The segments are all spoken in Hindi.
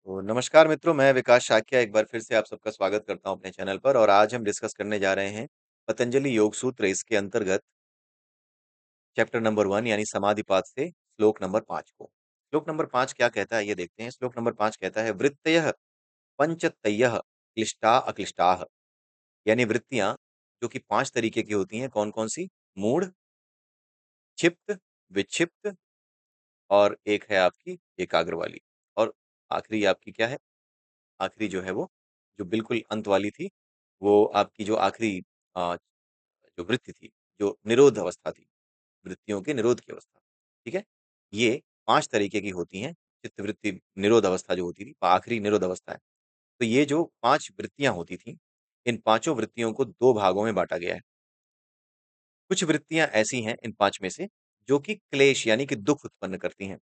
तो नमस्कार मित्रों, मैं विकास शाक्य एक बार फिर से आप सबका स्वागत करता हूं अपने चैनल पर। और आज हम डिस्कस करने जा रहे हैं पतंजलि योग सूत्र। इसके अंतर्गत चैप्टर नंबर 1 यानी समाधिपाद से श्लोक नंबर 5 को। श्लोक नंबर 5 क्या कहता है ये देखते हैं। श्लोक नंबर 5 कहता है वृत्तयः पंचतयः क्लिष्टा अक्लिष्टाः। यानी वृत्तियां जो कि 5 तरीके की होती हैं। कौन कौन सी? मूढ़, क्षिप्त, विक्षिप्त और एक है आपकी एकाग्र वाली। और आखिरी आपकी क्या है? आखिरी जो है वो जो बिल्कुल अंत वाली थी, वो आपकी जो आखिरी अ, जो वृत्ति थी, जो निरोध अवस्था थी, वृत्तियों के निरोध की अवस्था, ठीक है? ये 5 तरीके की होती हैं। चित्तवृत्ति निरोध अवस्था जो होती थी, आखिरी निरोध अवस्था है। तो ये जो 5 वृत्तियाँ होती थीं, इन पाँचों वृत्तियों को 2 भागों में बाँटा गया है। कुछ वृत्तियाँ ऐसी हैं इन 5 में से, जो कि क्लेश यानी कि दुःख उत्पन्न करती हैं,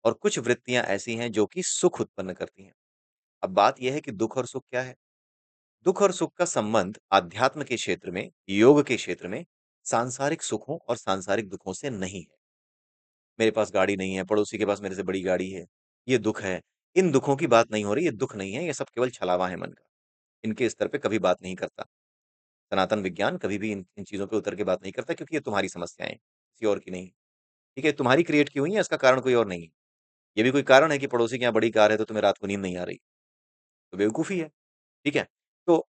और कुछ वृत्तियाँ ऐसी हैं जो कि सुख उत्पन्न करती हैं। अब बात ये है कि दुःख और सुख क्या है? दुख और सुख का संबंध आध्यात्म के क्षेत्र में, योग के क्षेत्र में सांसारिक सुखों और सांसारिक दुखों से नहीं है। मेरे पास गाड़ी नहीं है, पड़ोसी के पास मेरे से बड़ी गाड़ी है, ये दुख है। इन दुखों की बात नहीं हो रही, ये दुख नहीं है, ये सब केवल छलावा है मन का। इनके स्तर पे कभी बात नहीं करता। सनातन विज्ञान कभी भी इन चीज़ों पे उतर के बात नहीं करता, क्योंकि ये तुम्हारी समस्याएँ हैं, किसी और की नहीं। ठीक है? तुम्हारी क्रिएट की हुई है, इसका कारण कोई और नहीं है। ये भी कोई कारण है कि पड़ोसी के यहाँ बड़ी कार है तो तुम्हें रात को नींद नहीं आ रही, तो बेवकूफ़ी है। ठीक है? तो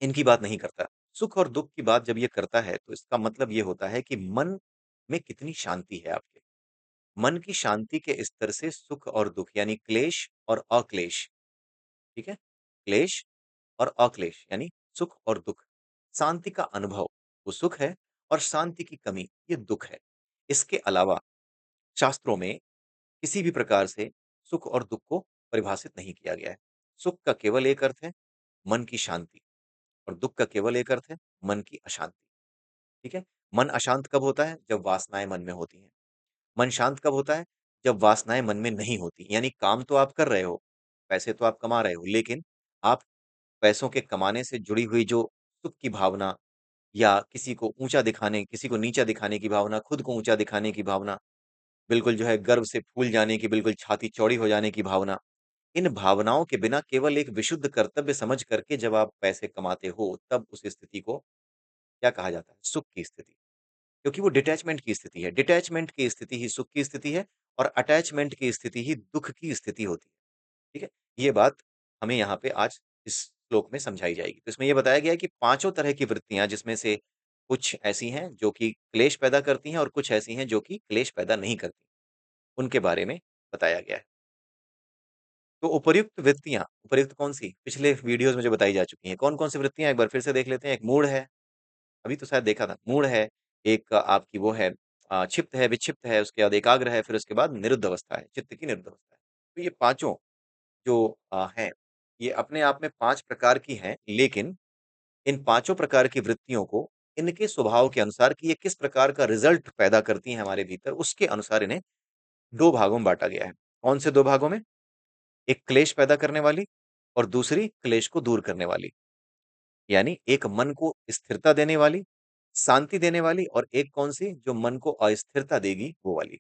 इनकी बात नहीं करता। सुख और दुःख की बात जब ये करता है, तो इसका मतलब ये होता है कि मन में कितनी शांति है आपके। मन की शांति के स्तर से सुख और दुःख यानी क्लेश और अक्लेश, ठीक है? क्लेश और अक्लेश यानी सुख और दुःख। शांति का अनुभव, वो सुख है, और शांति की कमी, ये दुःख है। इसके अलावा शास्त्रों में किसी भी प्रकार से सुख और दुःख को परिभाषित नहीं किया गया है। सुख का केवल एक अर्थ है, मन की शांति, और दुःख का केवल एक अर्थ है, मन की अशांति। ठीक है? मन अशांत कब होता है? जब वासनाएँ मन में होती हैं। मन शांत कब होता है? जब वासनाएँ मन में नहीं होती। यानी काम तो आप कर रहे हो, पैसे तो आप कमा रहे हो, लेकिन आप पैसों के कमाने से जुड़ी हुई जो सुख की भावना, या किसी को ऊँचा दिखाने, किसी को नीचा दिखाने की भावना, खुद को ऊँचा दिखाने की भावना, बिल्कुल जो है गर्व से फूल जाने की, बिल्कुल छाती चौड़ी हो जाने की भावना, इन भावनाओं के बिना केवल एक विशुद्ध कर्तव्य समझ करके जब आप पैसे कमाते हो, तब उस स्थिति को क्या कहा जाता है? सुख की स्थिति। क्योंकि वो डिटैचमेंट की स्थिति है। डिटैचमेंट की स्थिति ही सुख की स्थिति है, और अटैचमेंट की स्थिति ही दुःख की स्थिति होती है। ठीक है? ये बात हमें यहाँ पे आज इस श्लोक में समझाई जाएगी। तो इसमें ये बताया गया है कि पाँचों तरह की वृत्तियाँ, जिसमें से कुछ ऐसी हैं जो कि क्लेश पैदा करती हैं, और कुछ ऐसी हैं जो कि क्लेश पैदा नहीं करती। उनके बारे में बताया गया है। तो उपर्युक्त वृत्तियाँ, उपर्युक्त कौन-सी? पिछले वीडियोज़ में जो बताई जा चुकी हैं। कौन-कौन सी वृत्तियाँ, एक बार फिर से देख लेते हैं। एक मूढ़ है, अभी तो शायद देखा था। मूढ़ है, एक आपकी वो है क्षिप्त है, विक्षिप्त है, उसके बाद एकाग्र है, फिर उसके बाद निरुद्ध अवस्था है, चित्त की निरुद्ध अवस्था है। तो ये पाँचों जो हैं, ये अपने आप में 5 प्रकार की हैं, लेकिन इन पाँचों प्रकार की वृत्तियों को इनके स्वभाव के अनुसार, कि ये किस प्रकार का रिज़ल्ट पैदा करती हैं हमारे भीतर, उसके अनुसार इन्हें 2 भागों में बाँटा गया है। कौन से 2 भागों में? एक क्लेश पैदा करने वाली, और दूसरी क्लेश को दूर करने वाली। यानी एक मन को स्थिरता देने वाली, शांति देने वाली, और एक कौन-सी जो मन को अस्थिरता देगी, वो वाली।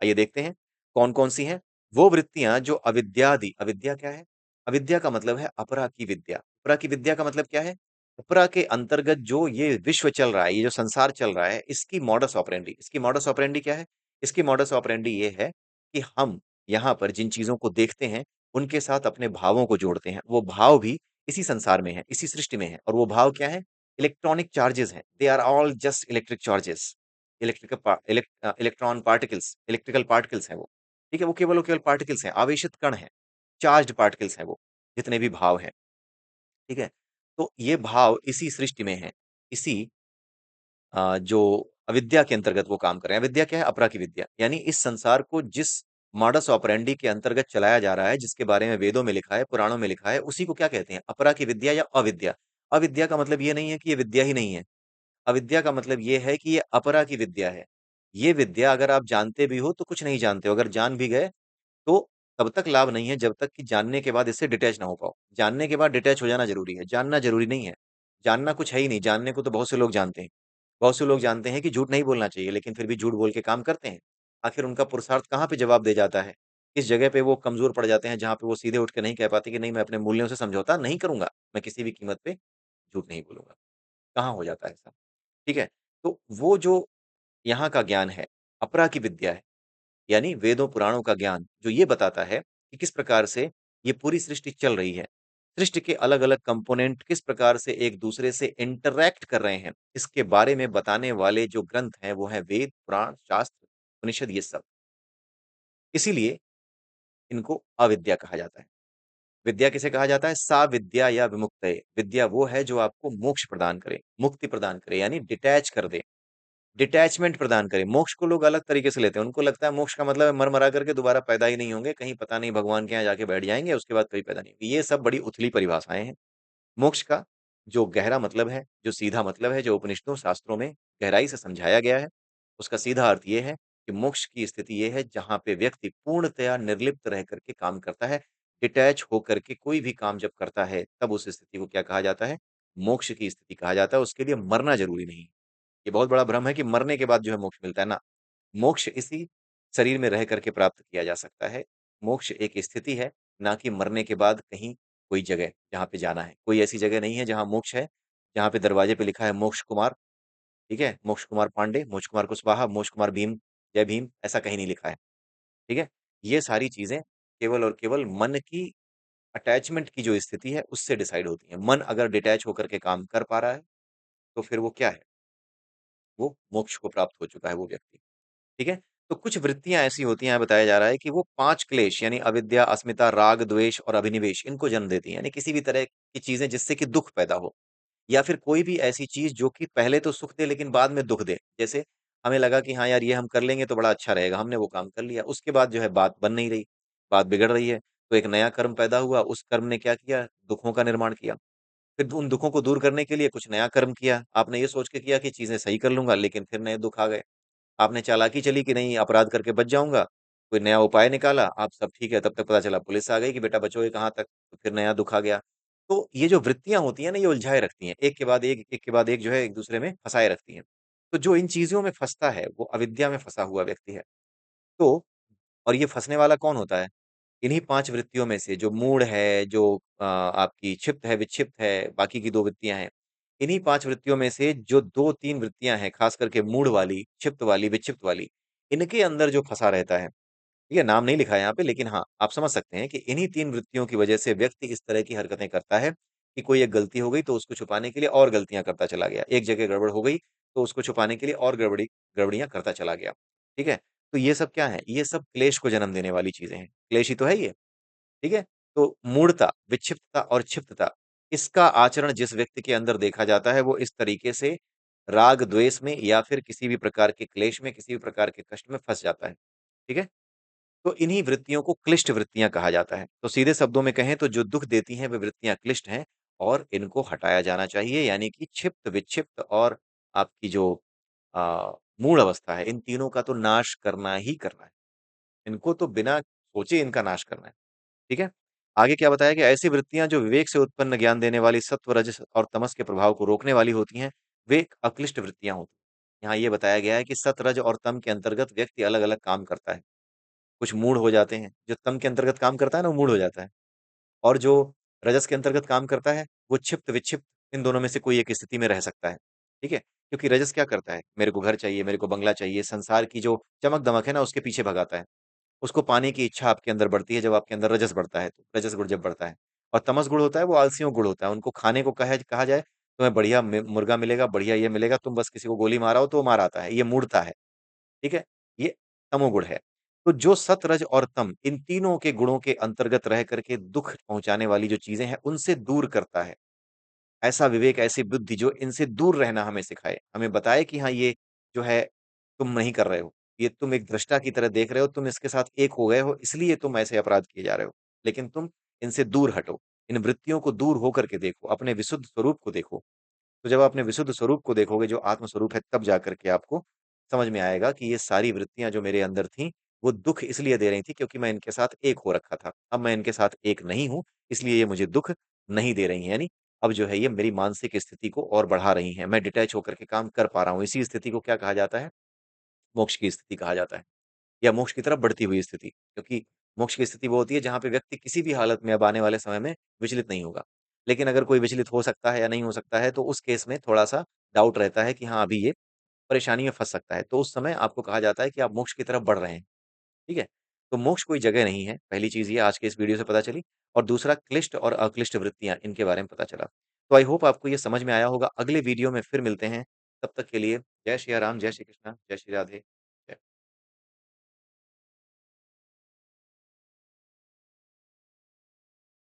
आइए देखते हैं, कौन-कौन सी हैं? वो वृत्तियाँ जो अविद्यादि, अविद्या क्या है? अविद्या का मतलब है अपरा की विद्या। अपरा की विद्या का मतलब क्या है? अपरा के अंतर्गत जो ये विश्व चल रहा है, ये जो संसार चल रहा है, इसकी मॉडस ऑपरेंडी क्या है? इसकी मॉडस ऑपरेंडी ये है कि हम यहाँ पर जिन चीज़ों को देखते हैं, उनके साथ अपने भावों को जोड़ते हैं। वो भाव भी इसी संसार में हैं, इसी सृष्टि में हैं, और वो भाव क्या हैं? इलेक्ट्रॉनिक चार्जेज़ हैं। They are all just electric charges. Electron particles, electrical particles हैं वो। ठीक है? वो केवल पार्टिकल्स हैं, आवेशित कण हैं, चार्ज्ड पार्टिकल्स हैं वो, जितने भी भाव हैं। ठीक है? तो ये भाव इसी सृष्टि में हैं, इसी जो अविद्या के अंतर्गत वो काम कर रहे हैं। अविद्या क्या है? अपरा की विद्या। यानी इस संसार को जिस मॉडस ऑपरेंडी के अंतर्गत चलाया जा रहा है, जिसके बारे में वेदों में लिखा है, पुराणों में लिखा है, उसी को क्या कहते हैं? अपरा की विद्या या अविद्या। अविद्या का मतलब ये नहीं है कि ये विद्या ही नहीं है। अविद्या का मतलब ये है कि ये अपरा की विद्या है। ये विद्या अगर आप जानते भी हो तो कुछ नहीं जानते हो, अगर जान भी गए तो तब तक लाभ नहीं है जब तक कि जानने के बाद इससे डिटैच ना हो पाओ। जानने के बाद डिटैच हो जाना ज़रूरी है, जानना ज़रूरी नहीं है। जानना कुछ है ही नहीं, जानने को तो बहुत से लोग जानते हैं। बहुत से लोग जानते हैं कि झूठ नहीं बोलना चाहिए, लेकिन फिर भी झूठ बोल के काम करते हैं। आखिर उनका पुरुषार्थ कहाँ पे जवाब दे जाता है? किस जगह पे वो कमज़ोर पड़ जाते हैं, जहाँ पे वो सीधे उठ के नहीं कह पाते कि नहीं मैं अपने मूल्यों से समझौता नहीं करूँगा, मैं किसी भी कीमत पे झूठ नहीं बोलूँगा। कहाँ हो जाता है ऐसा? ठीक है? तो वो जो यहाँ का ज्ञान है, अपरा की विद्या है, यानी वेदों पुराणों का ज्ञान जो ये बताता है कि किस प्रकार से ये पूरी सृष्टि चल रही है। सृष्टि के अलग-अलग कंपोनेंट किस प्रकार से एक दूसरे से इंटरैक्ट कर रहे हैं, इसके बारे में बताने वाले जो ग्रंथ हैं वो हैं वेद, पुराण, शास्त्र, उपनिषद ये सब। इसीलिए इनको अविद्या कहा जाता है। विद्या किसे कहा जाता है? सा विद्या या विमुक्तये। विद्या वो है जो आपको मोक्ष प्रदान करे, मुक्ति प्रदान करे यानी डिटैच कर दे। डिटैचमेंट प्रदान करे। मोक्ष को लोग अलग तरीके से लेते हैं। उनको लगता है मोक्ष का मतलब है मर-मरा करके दोबारा पैदा ही नहीं होंगे, कहीं पता नहीं भगवान के यहाँ जाके बैठ जाएँगे, उसके बाद कभी पैदा नहीं होंगे। ये सब बड़ी उथली परिभाषाएँ हैं। मोक्ष का जो गहरा मतलब है, जो सीधा मतलब है, जो उपनिषदों, शास्त्रों में गहराई से समझाया गया है, उसका सीधा अर्थ ये है कि मोक्ष की स्थिति ये है जहाँ पे व्यक्ति पूर्णतया निर्लिप्त रह कर के काम करता है। डिटैच होकर के कोई भी काम जब करता है, तब उस स्थिति को क्या कहा जाता है? मोक्ष की स्थिति कहा जाता है। उसके लिए मरना ज़रूरी नहीं है। ये बहुत बड़ा भ्रम है कि मरने के बाद जो है मोक्ष मिलता है, ना। मोक्ष इसी शरीर में रह करके प्राप्त किया जा सकता है। मोक्ष एक स्थिति है, ना कि मरने के बाद कहीं कोई जगह जहाँ पे जाना है। कोई ऐसी जगह नहीं है जहाँ मोक्ष है, जहाँ पे दरवाजे पे लिखा है मोक्ष कुमार, ठीक है? मोक्ष कुमार पांडे, मोक्ष कुमार कुशवाहा, मोक्ष कुमार भीम, जय भीम, ऐसा कहीं नहीं लिखा है, ठीक है? ये सारी चीज़ें केवल और केवल मन की अटैचमेंट की जो स्थिति है, उससे डिसाइड होती हैं। मन अगर डिटैच होकर के काम कर पा रहा है, तो फिर वो क्या है? वो मोक्ष को प्राप्त हो चुका है वो व्यक्ति। ठीक है? तो कुछ वृत्तियाँ ऐसी होती हैं, यहाँ बताया जा रहा है कि वो 5 क्लेश यानी अविद्या, अस्मिता, राग, द्वेष और अभिनिवेश इनको जन्म देती हैं। यानी किसी भी तरह की चीज़ें जिससे कि दुःख पैदा हो या फिर कोई भी ऐसी चीज़ जो कि पहले तो सुख दे लेकिन बाद में दुःख दे। जैसे हमें लगा कि हाँ यार, ये हम कर लेंगे तो बड़ा अच्छा रहेगा, हमने वो काम कर लिया, उसके बाद जो है बात बन नहीं रही, बात बिगड़ रही है। तो एक नया कर्म पैदा हुआ, उस कर्म ने क्या किया? दुःखों का निर्माण किया। फिर उन दुःखों को दूर करने के लिए कुछ नया कर्म किया। आपने ये सोच के किया कि चीज़ें सही कर लूँगा, लेकिन फिर नए दुःख आ गए। आपने चालाकी चली कि नहीं अपराध करके बच जाऊँगा, कोई नया उपाय निकाला, आप सब ठीक है, तब तक पता चला पुलिस आ गई कि बेटा बचोगे कहाँ तक, तो फिर नया दुःख आ गया। तो ये जो वृत्तियाँ होती हैं ना, ये उलझाए रखती हैं, एक के बाद एक जो है एक-दूसरे में फँसाए रखती हैं। तो जो इन चीज़ों में फँसता है, वो अविद्या में फँसा हुआ व्यक्ति है। तो और ये फँसने वाला कौन होता है? इन्हीं 5 वृत्तियों में से जो मूढ़ है, जो आपकी क्षिप्त है, विक्षिप्त है, बाकी की 2 वृत्तियाँ हैं। इन्हीं 5 वृत्तियों में से जो 2-3 वृत्तियाँ हैं, ख़ास करके मूढ़ वाली, क्षिप्त वाली, विक्षिप्त वाली, इनके अंदर जो फँसा रहता है, ठीक है? नाम नहीं लिखा है यहाँ पे, लेकिन हाँ, आप समझ सकते हैं कि इन्हीं 3 वृत्तियों की वजह से व्यक्ति इस तरह की हरकतें करता है कि कोई एक गलती हो गई तो उसको छुपाने के लिए और गलतियाँ करता चला गया। एक जगह गड़बड़ हो गई तो उसको छुपाने के लिए और गड़बड़ियाँ करता चला गया। ठीक है? तो ये सब क्या है? ये सब क्लेश को जन्म देने वाली चीज़ें हैं। क्लेश ही तो है ये। ठीक है? तो मूढ़ता, विक्षिप्तता और क्षिप्तता, इसका आचरण जिस व्यक्ति के अंदर देखा जाता है, वो इस तरीके से राग, द्वेष में या फिर किसी भी प्रकार के क्लेश में, किसी भी प्रकार के कष्ट में फँस जाता है। ठीक है? तो इन्हीं वृत्तियों को क्लिष्ट वृत्तियाँ कहा जाता है। तो सीधे शब्दों में कहें तो जो दुःख देती हैं, वे वृत्तियाँ क्लिष्ट हैं और इनको हटाया जाना चाहिए, यानी कि क्षिप्त, विक्षिप्त और आपकी जो मूढ़ अवस्था है, इन तीनों का तो नाश करना ही करना है। इनको तो बिना सोचे इनका नाश करना है। ठीक है? आगे क्या बताया कि ऐसी वृत्तियाँ जो विवेक से उत्पन्न ज्ञान देने वाली सत्व, रजस और तमस के प्रभाव को रोकने वाली होती हैं, वे एक अक्लिष्ट वृत्तियाँ होती हैं। यहाँ ये बताया गया है कि सत, रज और तम के अंतर्गत व्यक्ति अलग-अलग काम करता है। कुछ मूढ़ हो जाते हैं, जो तम के अंतर्गत काम करता है ना, वो मूढ़ हो जाता है और जो रजस के अंतर्गत काम करता है, वो क्षिप्त, विक्षिप्त इन दोनों में से कोई एक स्थिति में रह सकता है। ठीक है? क्योंकि रजस क्या करता है? मेरे को घर चाहिए, मेरे को बंगला चाहिए, संसार की जो चमक-दमक है ना, उसके पीछे भगाता है। उसको पाने की इच्छा आपके अंदर बढ़ती है जब आपके अंदर रजस बढ़ता है तो, रजस गुण जब बढ़ता है। और तमस गुण होता है वो आलसियों गुण होता है, उनको खाने को कहा जाए, तुम्हें बढ़िया मुर्गा मिलेगा, बढ़िया ये मिलेगा, तुम बस किसी को गोली मारो तो वो मार आता है, ये मूढ़ता है, ठीक है? ये तमोगुण है। तो जो सत, रज और तम इन तीनों के गुणों के अंतर्गत रह करके दुःख पहुँचाने वाली जो चीज़ें हैं, उनसे दूर करता है। ऐसा विवेक, ऐसी बुद्धि जो इनसे दूर रहना हमें सिखाए। हमें बताए कि हाँ, ये जो है तुम नहीं कर रहे हो। ये तुम एक दृष्टा की तरह देख रहे हो, तुम इसके साथ एक हो गए हो, इसलिए तुम ऐसे अपराध किए जा रहे हो। लेकिन तुम इनसे दूर हटो। इन वृत्तियों को दूर होकर के देखो, अपने विशुद्ध स्वरूप को देखो। तो जब आप अपने विशुद्ध स्वरूप को देखोगे, जो आत्म स्वरूप है, तब जाकर के आपको समझ में आएगा कि ये सारी वृत्तियाँ जो मेरे अंदर थीं, वो दुःख इसलिए दे रही थी क्योंकि मैं इनके साथ एक हो रखा था। अब मैं इनके साथ एक नहीं हूँ, इसलिए ये मुझे दुःख नहीं दे रही हैं। यानी अब जो है ये मेरी मानसिक स्थिति को और बढ़ा रही हैं। मैं डिटैच होकर के काम कर पा रहा हूँ। इसी स्थिति को क्या कहा जाता है? मोक्ष की स्थिति कहा जाता है या मोक्ष की तरफ बढ़ती हुई स्थिति। क्योंकि मोक्ष की स्थिति वो होती है जहाँ पे व्यक्ति किसी भी हालत में अब आने वाले समय में विचलित नहीं होगा। लेकिन अगर कोई विचलित हो सकता है या नहीं हो सकता है, तो उस केस में थोड़ा-सा डाउट रहता है कि हाँ, अभी ये परेशानी में फँस सकता है। तो उस समय आपको कहा जाता है कि आप मोक्ष की तरफ बढ़ रहे हैं, ठीक है? तो मोक्ष कोई जगह नहीं है, पहली चीज़ ये आज के इस वीडियो से पता चली और दूसरा क्लिष्ट और अक्लिष्ट वृत्तियाँ, इनके बारे में पता चला। तो आई होप आपको ये समझ में आया होगा। अगले वीडियो में फिर मिलते हैं, तब तक के लिए जय सिया राम, जय श्री कृष्ण, जय श्री राधे।